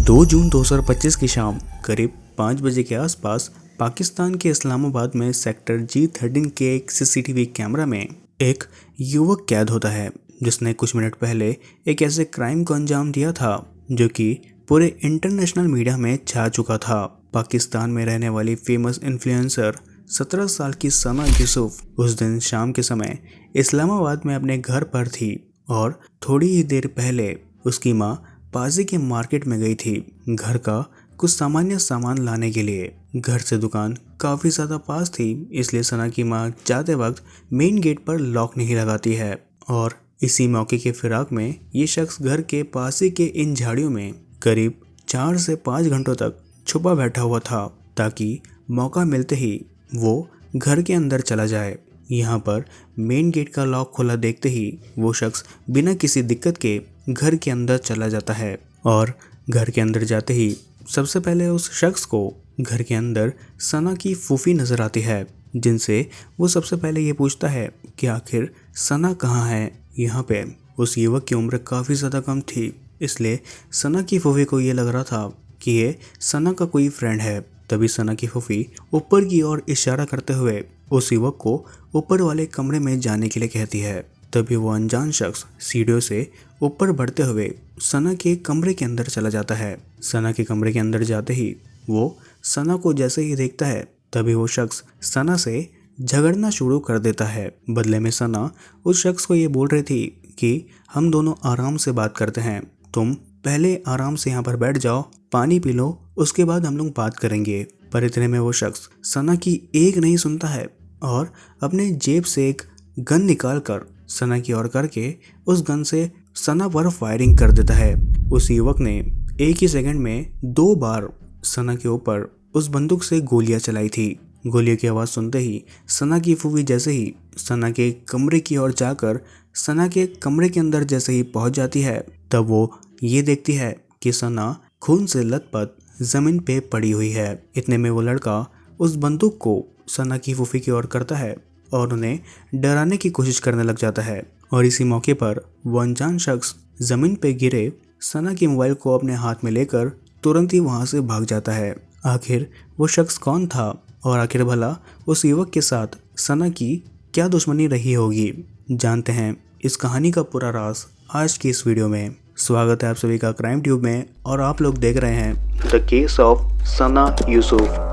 2 जून 2025 की शाम करीब 5 बजे के आसपास पाकिस्तान के इस्लामाबाद में सेक्टर G13 के एक सीसीटीवी कैमरा में एक युवक कैद होता है जिसने कुछ मिनट पहले एक ऐसे क्राइम को अंजाम दिया था जो कि पूरे इंटरनेशनल मीडिया में छा चुका था। पाकिस्तान में रहने वाली फेमस इन्फ्लुएंसर 17 साल की सना यूसुफ उस दिन शाम के समय इस्लामाबाद में अपने घर पर थी और थोड़ी ही देर पहले उसकी माँ पाजी के मार्केट में गई थी घर का कुछ सामान्य सामान लाने के लिए। घर से दुकान काफ़ी ज़्यादा पास थी, इसलिए सना की माँ जाते वक्त मेन गेट पर लॉक नहीं लगाती है और इसी मौके के फिराक में ये शख्स घर के पास ही के इन झाड़ियों में करीब 4 से 5 घंटों तक छुपा बैठा हुआ था ताकि मौका मिलते ही वो घर के अंदर चला जाए। यहाँ पर मेन गेट का लॉक खुला देखते ही वो शख्स बिना किसी दिक्कत के घर के अंदर चला जाता है और घर के अंदर जाते ही सबसे पहले उस शख्स को घर के अंदर सना की फूफी नज़र आती है, जिनसे वो सबसे पहले ये पूछता है कि आखिर सना कहाँ है। यहाँ पे उस युवक की उम्र काफ़ी ज़्यादा कम थी, इसलिए सना की फूफी को ये लग रहा था कि ये सना का कोई फ्रेंड है। तभी सना की फूफी ऊपर की ओर इशारा करते हुए उस युवक को ऊपर वाले कमरे में जाने के लिए कहती है। तभी वो अनजान शख्स सीढ़ियों से ऊपर बढ़ते हुए सना के कमरे के अंदर चला जाता है। सना के कमरे के अंदर जाते ही वो सना को जैसे ही देखता है तभी वो शख्स सना से झगड़ना शुरू कर देता है। बदले में सना उस शख्स को ये बोल रही थी कि हम दोनों आराम से बात करते हैं, तुम पहले आराम से यहाँ पर बैठ जाओ, पानी पी लो, उसके बाद हम लोग बात करेंगे। पर इतने में वो शख्स सना की एक नहीं सुनता है और अपने जेब से एक गन निकाल कर सना की ओर करके उस गन से सना पर फायरिंग कर देता है। उस युवक ने एक ही सेकंड में 2 बार सना के ऊपर उस बंदूक से गोलियां चलाई थी। गोलियों की आवाज़ सुनते ही सना की फूफी जैसे ही सना के कमरे की ओर जाकर सना के कमरे के अंदर जैसे ही पहुंच जाती है तब वो ये देखती है कि सना खून से लथपथ ज़मीन पे पड़ी हुई है। इतने में वो लड़का उस बंदूक को सना की फूफी की ओर करता है और उन्हें डराने की कोशिश करने लग जाता है और इसी मौके पर वो अनजान शख्स ज़मीन पे गिरे सना के मोबाइल को अपने हाथ में लेकर तुरंत ही वहाँ से भाग जाता है। आखिर वो शख्स कौन था और आखिर भला उस युवक के साथ सना की क्या दुश्मनी रही होगी, जानते हैं इस कहानी का पूरा राज आज की इस वीडियो में। स्वागत है आप सभी का क्राइम ट्यूब में और आप लोग देख रहे हैं द केस ऑफ सना यूसुफ।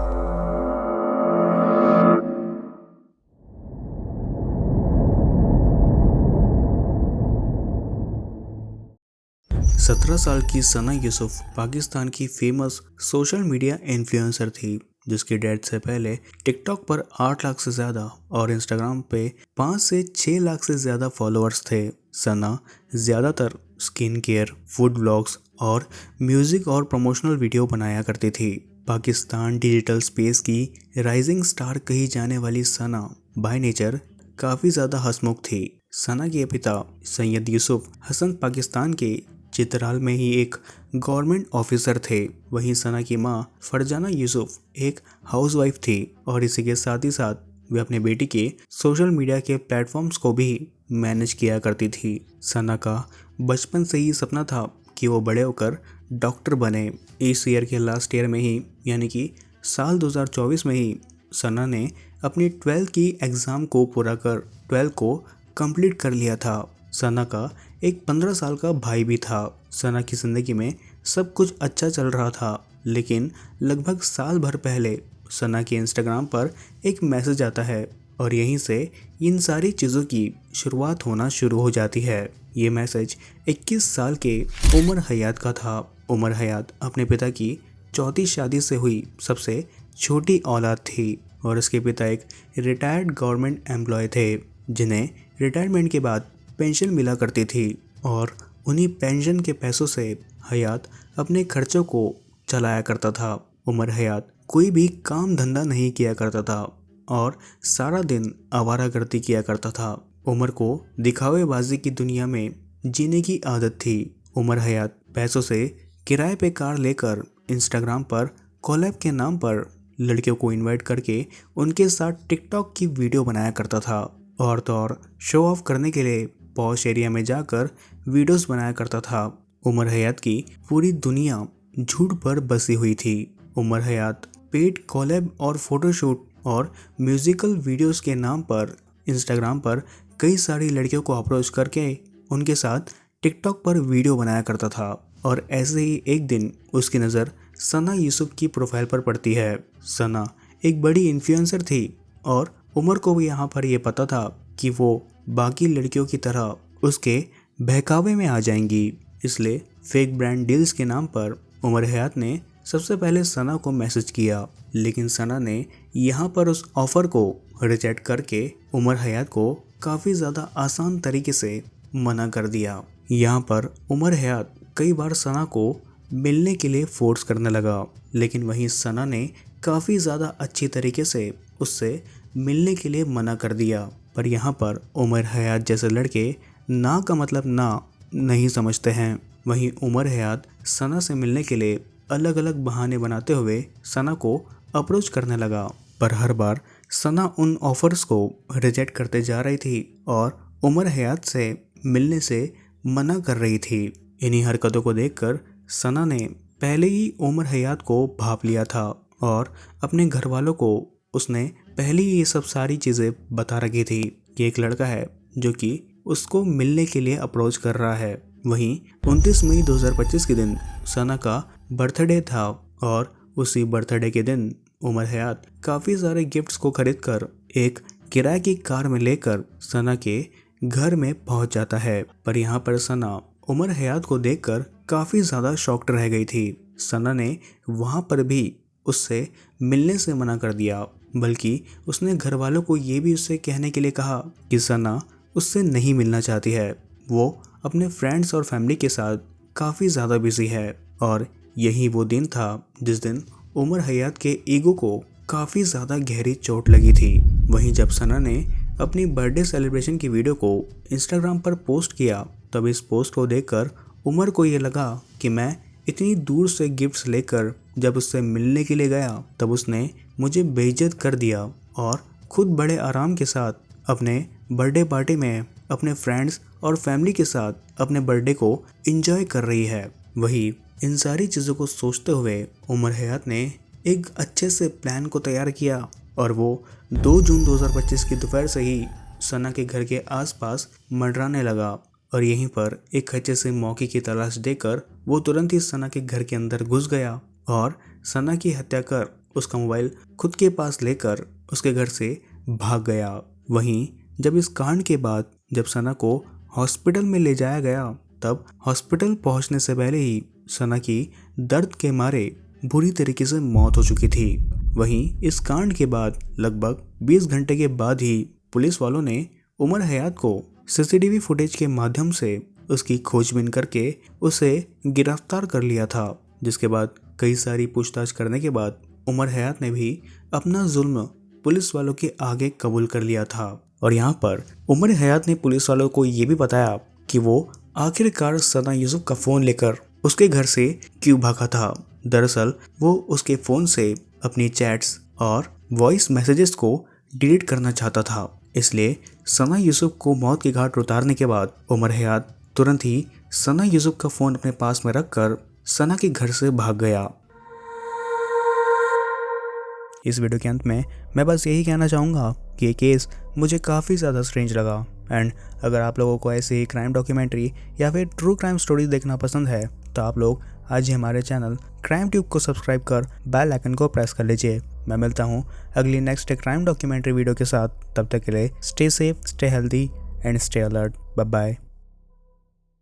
17 साल की सना यूसुफ पाकिस्तान की फेमस सोशल मीडिया इन्फ्लुएंसर थी, जिसकी डेथ से पहले टिकटॉक पर 8 लाख से ज़्यादा और इंस्टाग्राम पे 5 से 6 लाख से ज़्यादा फॉलोअर्स थे। सना ज़्यादातर स्किन केयर, फूड व्लॉग्स और म्यूज़िक और प्रमोशनल वीडियो बनाया करती थी। पाकिस्तान डिजिटल स्पेस की राइजिंग स्टार कही जाने वाली सना बाय नेचर काफ़ी ज़्यादा हंसमुख थी। सना के पिता सैयद यूसुफ हसन पाकिस्तान के चित्राल में ही एक गवर्नमेंट ऑफिसर थे। वहीं सना की मां फरजाना यूसुफ एक हाउसवाइफ थी और इसी के साथ ही साथ वे अपने बेटी के सोशल मीडिया के प्लेटफॉर्म्स को भी मैनेज किया करती थी। सना का बचपन से ही सपना था कि वो बड़े होकर डॉक्टर बने। इस ईयर के लास्ट ईयर में ही यानी कि साल 2024 में ही सना ने अपनी 12th की एग्ज़ाम को पूरा कर 12 को कंप्लीट कर लिया था। सना का एक 15 साल का भाई भी था। सना की ज़िंदगी में सब कुछ अच्छा चल रहा था, लेकिन लगभग साल भर पहले सना के इंस्टाग्राम पर एक मैसेज आता है और यहीं से इन सारी चीज़ों की शुरुआत होना शुरू हो जाती है। ये मैसेज 21 साल के उमर हयात का था। उमर हयात अपने पिता की चौथी शादी से हुई सबसे छोटी औलाद थी और उसके पिता एक रिटायर्ड गवर्नमेंट एम्प्लॉय थे, जिन्हें रिटायरमेंट के बाद पेंशन मिला करती थी और उन्हीं पेंशन के पैसों से हयात अपने खर्चों को चलाया करता था। उमर हयात कोई भी काम धंधा नहीं किया करता था और सारा दिन आवारागर्दी किया करता था। उमर को दिखावेबाजी की दुनिया में जीने की आदत थी। उमर हयात पैसों से किराए पे कार लेकर इंस्टाग्राम पर कोलैब के नाम पर लड़कियों को इनवाइट करके उनके साथ टिकटॉक की वीडियो बनाया करता था और तो और शो ऑफ करने के लिए पॉश एरिया में जाकर वीडियोस बनाया करता था। उमर हयात की पूरी दुनिया झूठ पर बसी हुई थी। उमर हयात पेड कॉलैब और फोटोशूट और म्यूजिकल वीडियोस के नाम पर इंस्टाग्राम पर कई सारी लड़कियों को अप्रोच करके उनके साथ टिकटॉक पर वीडियो बनाया करता था। और ऐसे ही एक दिन उसकी नज़र सना यूसुफ की प्रोफाइल पर पड़ती है। सना एक बड़ी इन्फ्लुएंसर थी और उमर को भी यहाँ पर यह पता था कि वो बाकी लड़कियों की तरह उसके बहकावे में आ जाएंगी। इसलिए फेक ब्रांड डील्स के नाम पर उमर हयात ने सबसे पहले सना को मैसेज किया, लेकिन सना ने यहाँ पर उस ऑफर को रिजेक्ट करके उमर हयात को काफ़ी ज़्यादा आसान तरीके से मना कर दिया। यहाँ पर उमर हयात कई बार सना को मिलने के लिए फोर्स करने लगा, लेकिन वहीं सना ने काफ़ी ज़्यादा अच्छी तरीके से उससे मिलने के लिए मना कर दिया। पर यहाँ पर उमर हयात जैसे लड़के ना का मतलब ना नहीं समझते हैं। वहीं उमर हयात सना से मिलने के लिए अलग अलग बहाने बनाते हुए सना को अप्रोच करने लगा, पर हर बार सना उन ऑफर्स को रिजेक्ट करते जा रही थी और उमर हयात से मिलने से मना कर रही थी। इन्हीं हरकतों को देखकर सना ने पहले ही उमर हयात को भाप लिया था और अपने घर वालों को उसने पहले ही ये सब सारी चीज़ें बता रखी थी कि एक लड़का है जो कि उसको मिलने के लिए अप्रोच कर रहा है। वहीं 29 मई 2025 के दिन सना का बर्थडे था और उसी बर्थडे के दिन उमर हयात काफ़ी सारे गिफ्ट्स को खरीदकर एक किराए की कार में लेकर सना के घर में पहुंच जाता है। पर यहाँ पर सना उमर हयात को देखकर काफ़ी ज़्यादा शॉक्ड रह गई थी। सना ने वहाँ पर भी उससे मिलने से मना कर दिया, बल्कि उसने घर वालों को ये भी उससे कहने के लिए कहा कि सना उससे नहीं मिलना चाहती है, वो अपने फ्रेंड्स और फैमिली के साथ काफ़ी ज़्यादा बिजी है। और यही वो दिन था जिस दिन उमर हयात के ईगो को काफ़ी ज़्यादा गहरी चोट लगी थी। वहीं जब सना ने अपनी बर्थडे सेलिब्रेशन की वीडियो को इंस्टाग्राम पर पोस्ट किया, तब इस पोस्ट को देखकर उमर को ये लगा कि मैं इतनी दूर से गिफ्ट्स लेकर जब उससे मिलने के लिए गया तब उसने मुझे बेइज्जत कर दिया और खुद बड़े आराम के साथ अपने बर्थडे पार्टी में अपने फ्रेंड्स और फैमिली के साथ अपने बर्थडे को एंजॉय कर रही है। वही इन सारी चीज़ों को सोचते हुए उमर हयात ने एक अच्छे से प्लान को तैयार किया और वो 2 जून 2025 की दोपहर से ही सना के घर के आसपास मंडराने लगा। और यहीं पर एक अच्छे से मौके की तलाश देकर वो तुरंत ही सना के घर के अंदर घुस गया और सना की हत्या कर उसका मोबाइल खुद के पास लेकर उसके घर से भाग गया। वहीं जब इस कांड के बाद जब सना को हॉस्पिटल में ले जाया गया, तब हॉस्पिटल पहुंचने से पहले ही सना की दर्द के मारे बुरी तरीके से मौत हो चुकी थी। वहीं इस कांड के बाद लगभग 20 घंटे के बाद ही पुलिस वालों ने उमर हयात को सीसीटीवी फुटेज के माध्यम से उसकी खोजबीन करके उसे गिरफ्तार कर लिया था, जिसके बाद कई सारी पूछताछ करने के बाद उमर हयात ने भी अपना जुल्म पुलिस वालों के आगे कबूल कर लिया था। और यहाँ पर उमर हयात ने पुलिस वालों को ये भी बताया कि वो आखिरकार सना यूसुफ का फ़ोन लेकर उसके घर से क्यों भागा था। दरअसल वो उसके फ़ोन से अपनी चैट्स और वॉइस मैसेजेस को डिलीट करना चाहता था। इसलिए सना यूसुफ को मौत के घाट उतारने के बाद उमर हयात तुरंत ही सना यूसुफ का फ़ोन अपने पास में रखकर सना के घर से भाग गया। इस वीडियो के अंत में मैं बस यही कहना चाहूँगा कि ये केस मुझे काफ़ी ज़्यादा स्ट्रेंज लगा। एंड अगर आप लोगों को ऐसे ही क्राइम डॉक्यूमेंट्री या फिर ट्रू क्राइम स्टोरीज देखना पसंद है तो आप लोग आज ही हमारे चैनल क्राइम ट्यूब को सब्सक्राइब कर बेल आइकन को प्रेस कर लीजिए। मैं मिलता हूँ अगली नेक्स्ट क्राइम डॉक्यूमेंट्री वीडियो के साथ। तब तक के लिए stay safe, stay healthy and stay alert. Bye bye.